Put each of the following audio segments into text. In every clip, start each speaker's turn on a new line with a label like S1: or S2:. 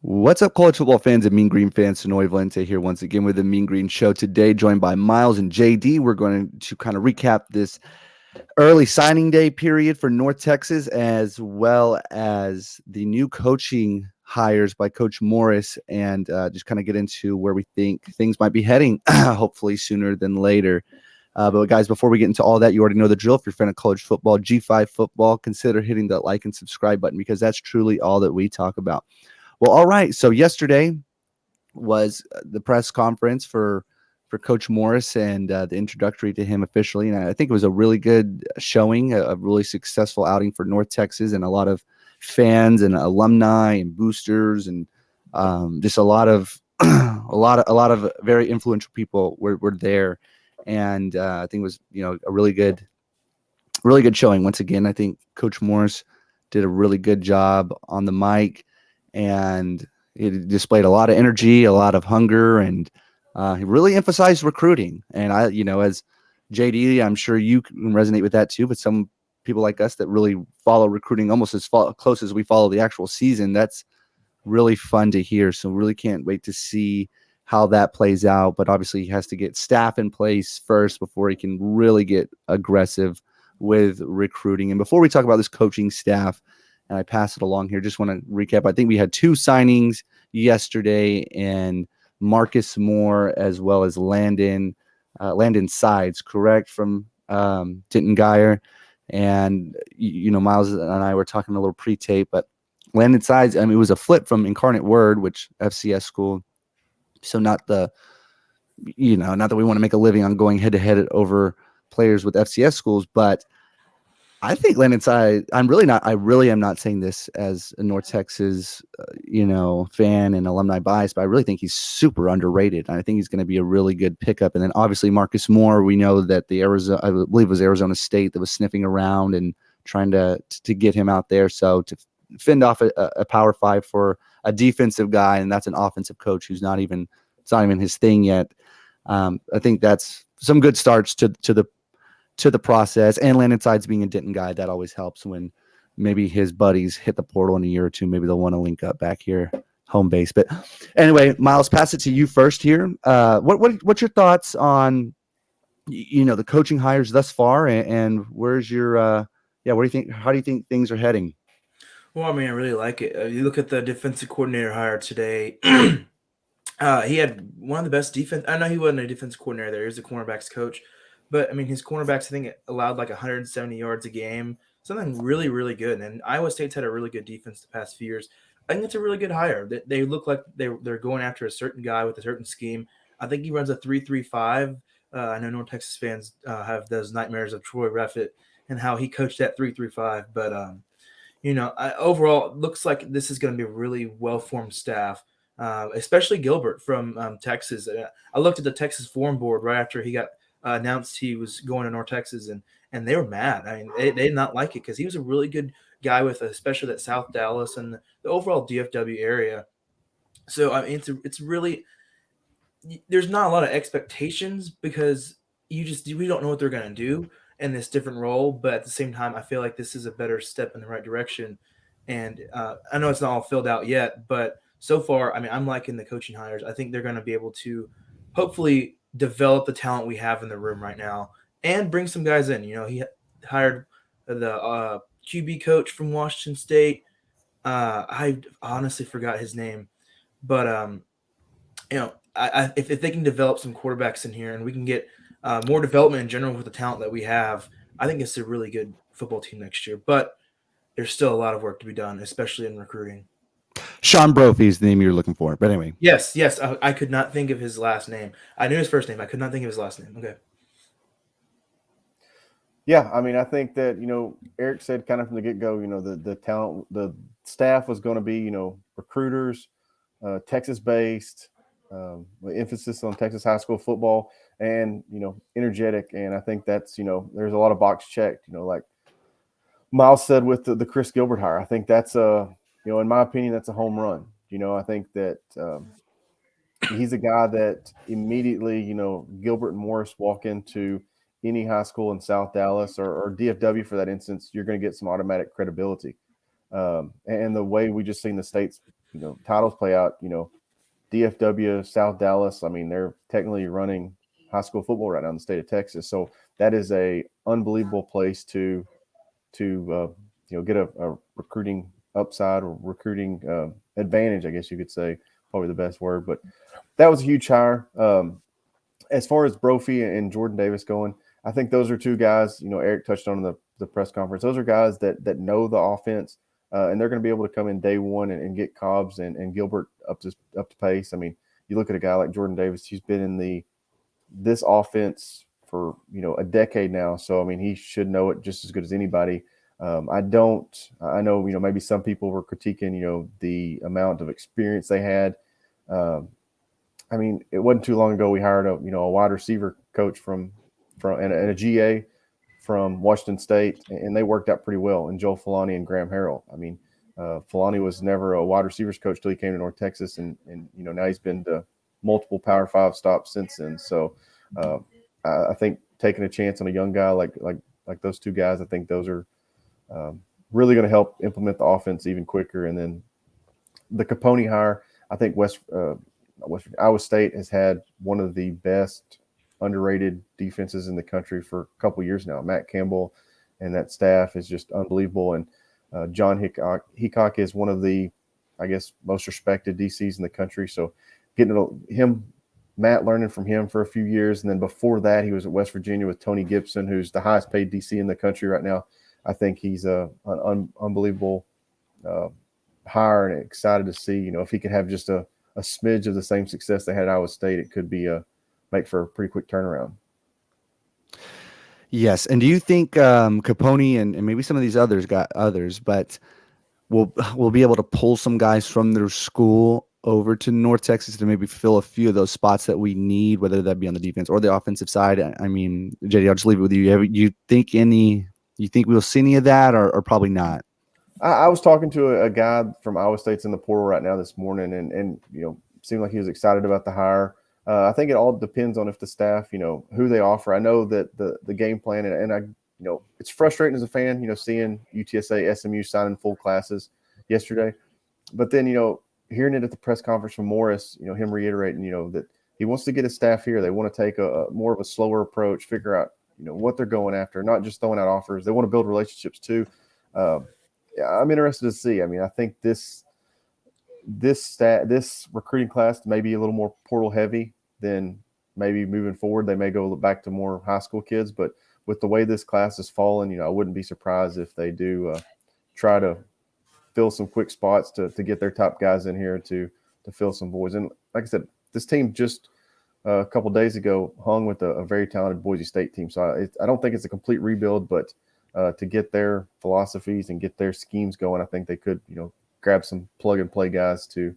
S1: What's up, college football fans and Mean Green fans? Sonoy Valente here once again with the Mean Green Show today, joined by Miles and JD. We're going to kind of recap this early signing day period for North Texas, as well as the new coaching hires by Coach Morris, and just kind of get into where we think things might be heading, hopefully sooner than later. But guys, before we get into all that, you already know the drill. If you're a fan of college football, G5 football, consider hitting that like and subscribe button because that's truly all that we talk about. Well, all right. So yesterday was the press conference for Coach Morris and the introductory to him officially, and I think it was a really good showing, a really successful outing for North Texas, and a lot of fans and alumni and boosters, and just a lot of a lot of very influential people were there, and I think it was a really good showing. Once again, I think Coach Morris did a really good job on the mic, and it displayed a lot of energy, a lot of hunger, and he really emphasized recruiting. And as JD, I'm sure you can resonate with that too. But some people like us that really follow recruiting almost as close as we follow the actual season, that's really fun to hear. So really can't wait to see how that plays out. But obviously, he has to get staff in place first before he can really get aggressive with recruiting. And before we talk about this coaching staff, and I pass it along here, just want to recap. I think we had two signings yesterday, and Marcus Moore as well as Landon Sides, correct, from Denton Geyer. And Miles and I were talking a little pre-tape, but Landon Sides, I mean, it was a flip from Incarnate Word, which FCS school. So not that we want to make a living on going head to head over players with FCS schools, but I think Landon Side. I'm really not. I really am not saying this as a North Texas, fan and alumni bias, but I really think he's super underrated. And I think he's going to be a really good pickup. And then obviously Marcus Moore. We know that I believe it was Arizona State that was sniffing around and trying to get him out there. So to fend off a Power Five for a defensive guy, and that's an offensive coach who's it's not even his thing yet. I think that's some good starts to the process. And Landon Sides being a Denton guy, that always helps when maybe his buddies hit the portal in a year or two. Maybe they'll want to link up back here, home base. But anyway, Miles, pass it to you first here. What's your thoughts on the coaching hires thus far, and where's your what do you think? How do you think things are heading?
S2: Well, I mean, I really like it. You look at the defensive coordinator hired today. He had one of the best defense. I know he wasn't a defensive coordinator there; he was a cornerbacks coach. But I mean, his cornerbacks, I think, allowed like 170 yards a game, something really, really good. And Iowa State's had a really good defense the past few years. I think it's a really good hire. They look like they're going after a certain guy with a certain scheme. I think he runs a 3-3-5. I know North Texas fans have those nightmares of Troy Reffitt and how he coached that 3-3-5. But overall, it looks like this is going to be a really well-formed staff, especially Gilbert from Texas. I looked at the Texas Forum Board right after he got announced he was going to North Texas, and they were mad. I mean, they did not like it because he was a really good guy with, especially that South Dallas and the overall DFW area. So I mean, it's really there's not a lot of expectations because we don't know what they're going to do in this different role, but at the same time I feel like this is a better step in the right direction. And I know it's not all filled out yet, but so far, I mean, I'm liking the coaching hires. I think they're going to be able to hopefully develop the talent we have in the room right now and bring some guys in. He hired the QB coach from Washington State. I honestly forgot his name, but if they can develop some quarterbacks in here and we can get more development in general with the talent that we have, I think it's a really good football team next year. But there's still a lot of work to be done, especially in recruiting.
S1: Sean Brophy is the name you're looking for. But anyway,
S2: Yes, yes, I could not think of his last name. I knew his first name. I could not think of his last name. Okay.
S3: Yeah, I mean, I think that Eric said kind of from the get go, the talent, the staff was going to be recruiters, Texas based, with emphasis on Texas high school football, and energetic. And I think that's there's a lot of box checked. Like Miles said with the Chris Gilbert hire, I think that's in my opinion, that's a home run. I think that he's a guy that immediately, Gilbert and Morris walk into any high school in South Dallas or DFW for that instance, you're going to get some automatic credibility. And the way we just seen the state's titles play out, DFW, South Dallas, I mean, they're technically running high school football right now in the state of Texas. So that is a unbelievable place to get a recruiting upside or recruiting advantage, I guess you could say, probably the best word. But that was a huge hire. As far as Brophy and Jordan Davis going, I think those are two guys, Eric touched on in the press conference. Those are guys that know the offense, and they're going to be able to come in day one and get Cobbs and Gilbert up to pace. I mean, you look at a guy like Jordan Davis, he's been in this offense for a decade now, so I mean he should know it just as good as anybody. I know maybe some people were critiquing the amount of experience they had. I mean, it wasn't too long ago we hired a wide receiver coach from and a GA from Washington State, and they worked out pretty well. And Joel Filani and Graham Harrell. I mean, Filani was never a wide receivers coach till he came to North Texas, and now he's been to multiple Power 5 stops since then. So I think taking a chance on a young guy like those two guys, I think those are really going to help implement the offense even quicker. And then the Capone hire, I think Iowa State has had one of the best underrated defenses in the country for a couple of years now. Matt Campbell and that staff is just unbelievable. And John Hickok is one of the, I guess, most respected DCs in the country. So Matt learning from him for a few years. And then before that, he was at West Virginia with Tony Gibson, who's the highest paid DC in the country right now. I think he's an unbelievable hire, and excited to see, if he could have just a smidge of the same success they had at Iowa State, it could be make for a pretty quick turnaround.
S1: Yes. And do you think Capone and maybe some of these others got others, but we'll be able to pull some guys from their school over to North Texas to maybe fill a few of those spots that we need, whether that be on the defense or the offensive side? I mean, JD, I'll just leave it with you. You think we'll see any of that, or probably not?
S3: I was talking to a guy from Iowa State's in the portal right now this morning, and seemed like he was excited about the hire. I think it all depends on if the staff, who they offer. I know that the game plan, and I, it's frustrating as a fan, seeing UTSA, SMU signing full classes yesterday. But then, hearing it at the press conference from Morris, him reiterating, that he wants to get his staff here. They want to take a more of a slower approach, figure out, what they're going after, not just throwing out offers. They want to build relationships too. I'm interested to see. I mean, I think this recruiting class may be a little more portal heavy than maybe moving forward. They may go back to more high school kids, but with the way this class has fallen, I wouldn't be surprised if they do try to fill some quick spots to get their top guys in here to fill some voids. And like I said, this team just a couple of days ago hung with a very talented Boise State team. So I don't think it's a complete rebuild, but to get their philosophies and get their schemes going, I think they could, grab some plug and play guys to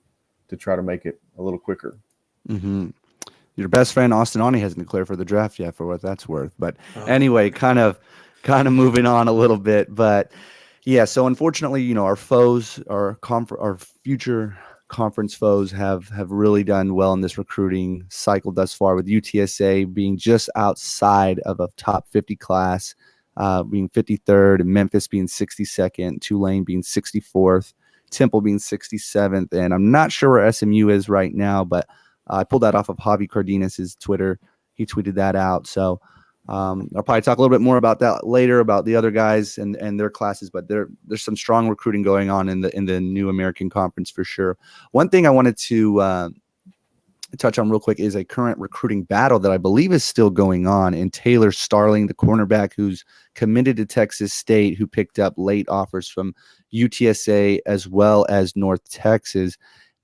S3: try to make it a little quicker.
S1: Mm-hmm. Your best friend Austin Aune hasn't declared for the draft yet, for what that's worth. But anyway, kind of moving on a little bit. But yeah, so unfortunately, our foes, our future conference foes have really done well in this recruiting cycle thus far, with UTSA being just outside of a top 50 class, being 53rd, and Memphis being 62nd, Tulane being 64th, Temple being 67th, and I'm not sure where SMU is right now, but I pulled that off of Javi Cardenas' Twitter. He tweeted that out. So I'll probably talk a little bit more about that later, about the other guys and their classes, but there's some strong recruiting going on in the new American Conference for sure. One thing I wanted to touch on real quick is a current recruiting battle that I believe is still going on. And Taylor Starling, the cornerback who's committed to Texas State, who picked up late offers from UTSA as well as North Texas.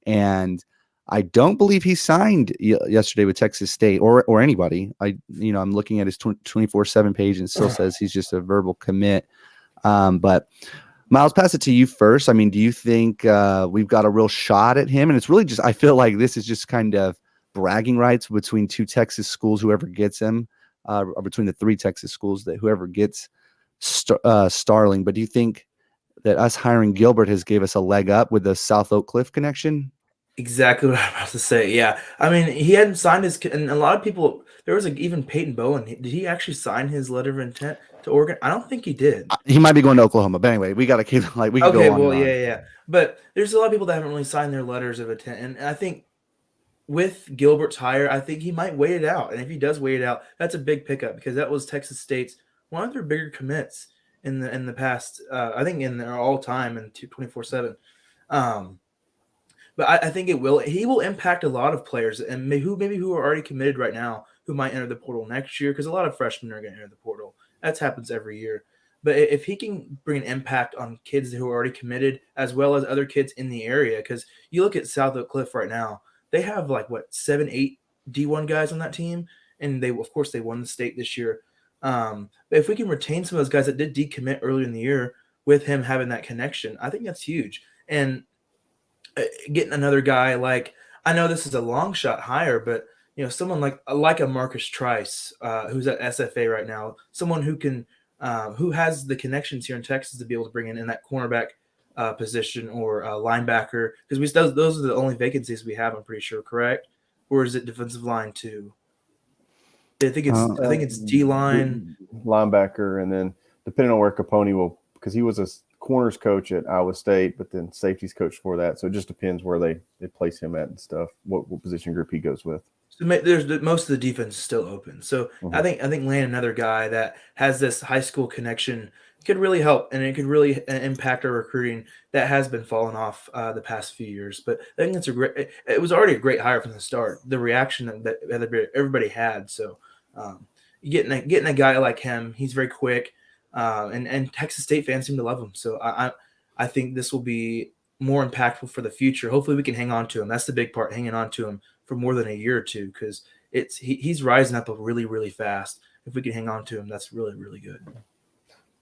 S1: And I don't believe he signed yesterday with Texas State or anybody. I'm looking at his 24/7 page, and it still says he's just a verbal commit. But Miles, pass it to you first. I mean, do you think we've got a real shot at him? And it's really just, I feel like this is just kind of bragging rights between two Texas schools, whoever gets him, or between the three Texas schools, that whoever gets Starling. But do you think that us hiring Gilbert has gave us a leg up with the South Oak Cliff connection?
S2: Exactly what I'm about to say. Yeah. I mean, he hadn't signed his, and a lot of people, there was even Peyton Bowen. Did he actually sign his letter of intent? to Oregon? I don't think he did.
S1: He might be going to Oklahoma, but anyway, we got to keep we can
S2: Okay,
S1: go on
S2: well,
S1: and on.
S2: yeah. But there's a lot of people that haven't really signed their letters of intent, and I think with Gilbert's hire, I think he might wait it out. And if he does wait it out, that's a big pickup because that was Texas State's one of their bigger commits in the past. I think in their all time in 24/7. But I think he will impact a lot of players and maybe who are already committed right now who might enter the portal next year because a lot of freshmen are going to enter the portal. That happens every year. But if he can bring an impact on kids who are already committed as well as other kids in the area, because you look at South Oak Cliff right now, they have like what 7, 8 D1 guys on that team, and they won the state this year. But if we can retain some of those guys that did decommit earlier in the year with him having that connection, I think that's huge. And getting another guy like, I know this is a long shot hire, but someone like a Marcus Trice, who's at SFA right now, someone who can who has the connections here in Texas to be able to bring in that cornerback position or linebacker, because those are the only vacancies we have. I'm pretty sure, correct? Or is it defensive line too? I think it's D line,
S3: linebacker, and then depending on where Capone will, because he was a corners coach at Iowa State, but then safeties coach for that. So it just depends where they place him at and stuff, what position group he goes with.
S2: So there's most of the defense is still open. So I think landing another guy that has this high school connection could really help, and it could really impact our recruiting that has been falling off the past few years. But I think it was already a great hire from the start. The reaction that everybody had. So getting a guy like him, he's very quick. And Texas State fans seem to love him. So I think this will be more impactful for the future. Hopefully we can hang on to him. That's the big part, hanging on to him for more than a year or two, because he's rising up really, really fast. If we can hang on to him, that's really, really good.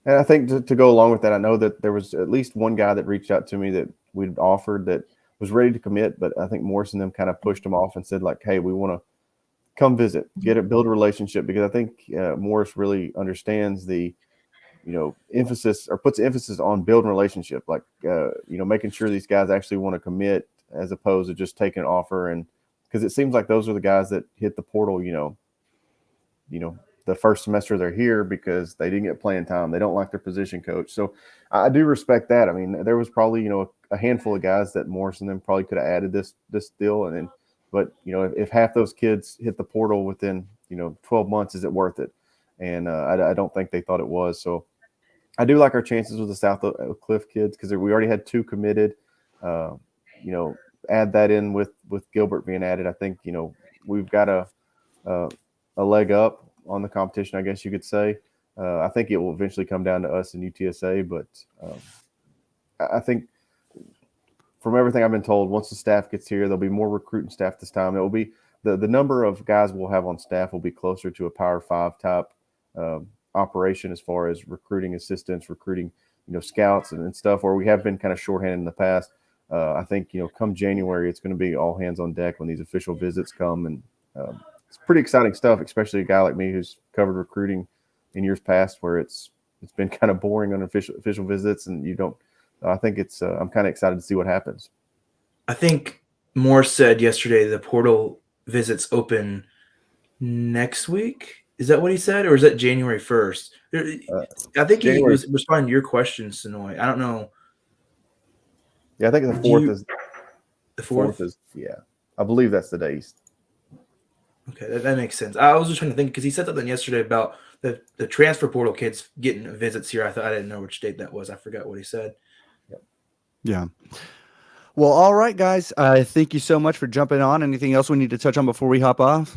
S3: And I think to go along with that, I know that there was at least one guy that reached out to me that we'd offered that was ready to commit, but I think Morris and them kind of pushed him off and said like, hey, we want to come visit, build a relationship, because I think Morris really understands the emphasis, or puts emphasis on building relationship, like making sure these guys actually want to commit as opposed to just taking an offer. And because it seems like those are the guys that hit the portal the first semester they're here because they didn't get playing time, they don't like their position coach. So I do respect that. I mean, there was probably a handful of guys that Morris and them probably could have added this deal, and then but if half those kids hit the portal within 12 months, is it worth it? And I don't think they thought it was. So I do like our chances with the South Oak Cliff kids, because we already had 2 committed. Add that in with Gilbert being added, I think we've got a leg up on the competition, I guess you could say. I think it will eventually come down to us and UTSA, but I think from everything I've been told, once the staff gets here, there'll be more recruiting staff this time. It will be the number of guys we'll have on staff will be closer to a Power 5 type operation as far as recruiting assistants, recruiting scouts and stuff, where we have been kind of shorthanded in the past. I think come January, it's going to be all hands on deck when these official visits come, and it's pretty exciting stuff, especially a guy like me who's covered recruiting in years past, where it's been kind of boring on official visits, and you don't. I think it's. I'm kind of excited to see what happens.
S2: I think Morse said yesterday the portal visits open next week. Is that what he said, or is that January 1st? I think he was responding to your question, Sonoy. I don't know.
S3: Yeah, I think the 4th is
S2: the 4th.
S3: Yeah, I believe that's the days.
S2: Okay, that makes sense. I was just trying to think because he said something yesterday about the transfer portal kids getting visits here. I didn't know which date that was. I forgot what he said.
S3: Yep.
S1: Yeah. Well, all right, guys. Thank you so much for jumping on. Anything else we need to touch on before we hop off?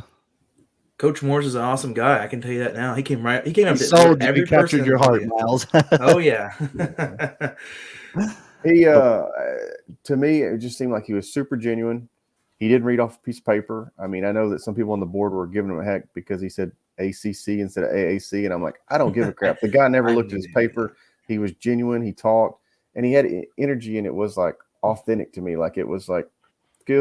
S2: Coach Morris is an awesome guy. I can tell you that now. He came up
S1: he
S2: to
S1: every captured your heart, Miles.
S2: Oh yeah.
S3: He to me, it just seemed like he was super genuine. He didn't read off a piece of paper. I mean, I know that some people on the board were giving him a heck because he said ACC instead of AAC, and I'm like, I don't give a crap. The guy never looked at his paper. He was genuine. He talked, and he had energy, and it was like authentic to me. Like it was like,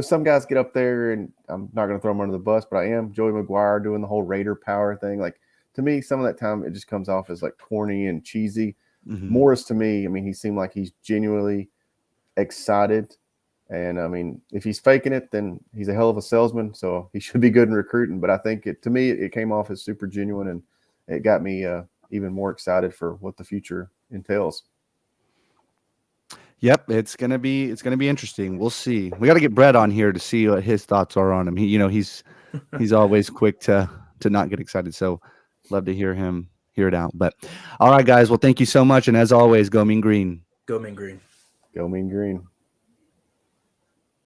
S3: some guys get up there, and I'm not going to throw him under the bus, but I am. Joey McGuire doing the whole Raider power thing. Like, to me, some of that time it just comes off as like corny and cheesy. Mm-hmm. Morris, to me, I mean, he seemed like he's genuinely excited. And I mean, if he's faking it, then he's a hell of a salesman. So he should be good in recruiting. But I think to me, it came off as super genuine, and it got me even more excited for what the future entails.
S1: Yep, it's gonna be interesting. We'll see. We got to get Brett on here to see what his thoughts are on him. He's always quick to not get excited. So love to hear it out. But all right, guys. Well, thank you so much, and as always, go Mean Green.
S2: Go Mean Green.
S3: Go Mean Green.